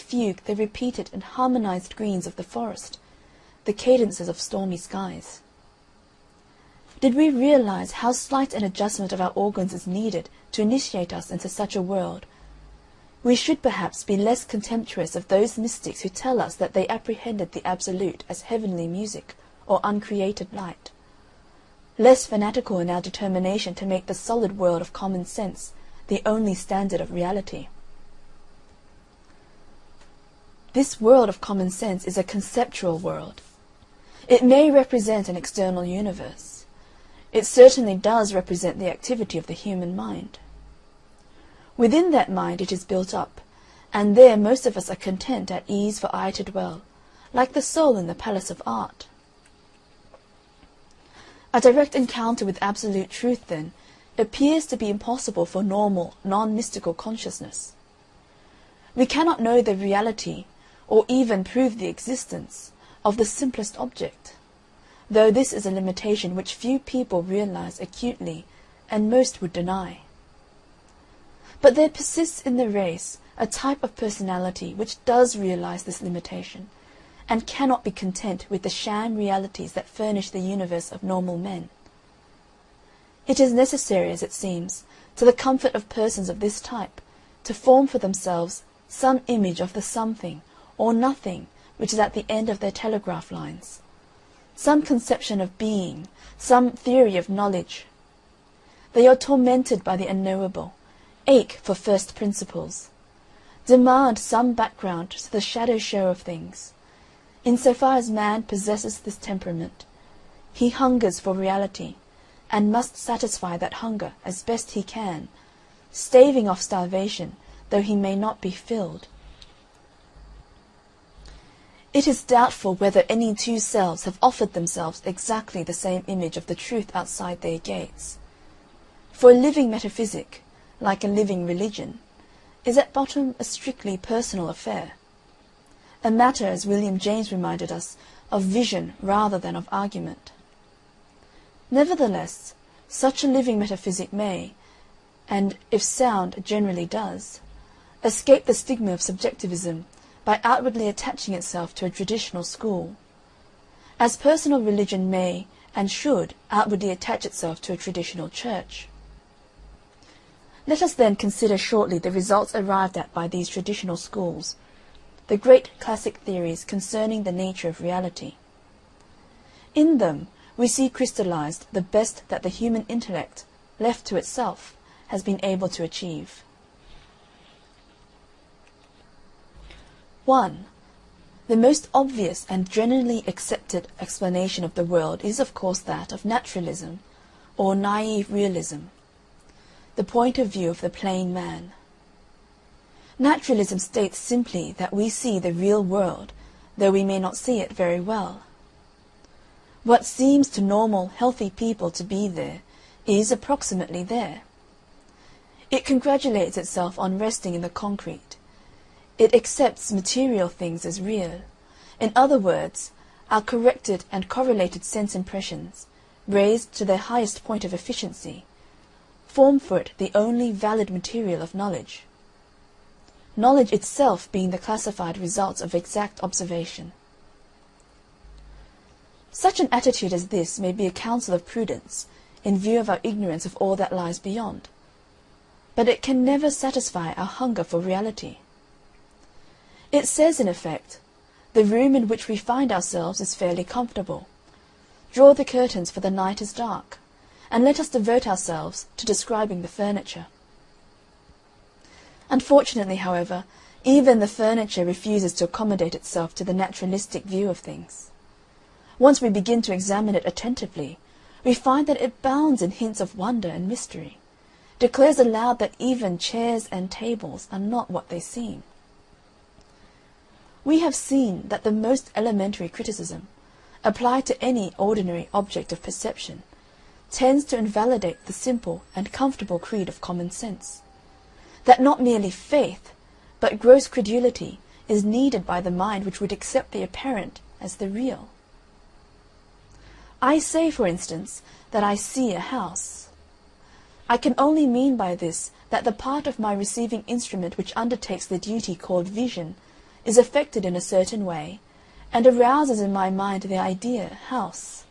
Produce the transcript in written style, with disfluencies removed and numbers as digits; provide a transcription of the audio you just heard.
fugue the repeated and harmonized greens of the forest, the cadences of stormy skies. Did we realize how slight an adjustment of our organs is needed to initiate us into such a world, we should perhaps be less contemptuous of those mystics who tell us that they apprehended the Absolute as heavenly music or uncreated light, less fanatical in our determination to make the solid world of common sense the only standard of reality. This world of common sense is a conceptual world. It may represent an external universe. It certainly does represent the activity of the human mind. Within that mind it is built up, and there most of us are content at ease for aye to dwell, like the soul in the palace of art. A direct encounter with absolute truth, then, appears to be impossible for normal, non-mystical consciousness. We cannot know the reality, or even prove the existence, of the simplest object, though this is a limitation which few people realize acutely and most would deny. But there persists in the race a type of personality which does realize this limitation, and cannot be content with the sham realities that furnish the universe of normal men. It is necessary, as it seems, to the comfort of persons of this type, to form for themselves some image of the something or nothing which is at the end of their telegraph lines, some conception of being, some theory of knowledge. They are tormented by the unknowable, ache for first principles, demand some background to the shadow show of things. In so far as man possesses this temperament, he hungers for reality, and must satisfy that hunger as best he can, staving off starvation, though he may not be filled. It is doubtful whether any two selves have offered themselves exactly the same image of the truth outside their gates. For a living metaphysic, like a living religion, is at bottom a strictly personal affair, a matter, as William James reminded us, of vision rather than of argument. Nevertheless, such a living metaphysic may, and if sound generally does, escape the stigma of subjectivism by outwardly attaching itself to a traditional school, as personal religion may and should outwardly attach itself to a traditional church. Let us then consider shortly the results arrived at by these traditional schools, the great classic theories concerning the nature of reality. In them we see crystallized the best that the human intellect, left to itself, has been able to achieve. 1. The most obvious and generally accepted explanation of the world is, of course, that of naturalism, or naive realism, the point of view of the plain man. Naturalism states simply that we see the real world, though we may not see it very well. What seems to normal, healthy people to be there is approximately there. It congratulates itself on resting in the concrete. It accepts material things as real. In other words, our corrected and correlated sense impressions, raised to their highest point of efficiency, form for it the only valid material of knowledge. Knowledge itself being the classified results of exact observation. Such an attitude as this may be a counsel of prudence, in view of our ignorance of all that lies beyond, but it can never satisfy our hunger for reality. It says, in effect, the room in which we find ourselves is fairly comfortable. Draw the curtains, for the night is dark, and let us devote ourselves to describing the furniture. Unfortunately, however, even the furniture refuses to accommodate itself to the naturalistic view of things. Once we begin to examine it attentively, we find that it bounds in hints of wonder and mystery, declares aloud that even chairs and tables are not what they seem. We have seen that the most elementary criticism, applied to any ordinary object of perception, tends to invalidate the simple and comfortable creed of common sense, that not merely faith, but gross credulity is needed by the mind which would accept the apparent as the real. I say, for instance, that I see a house. I can only mean by this that the part of my receiving instrument which undertakes the duty called vision is affected in a certain way, and arouses in my mind the idea house.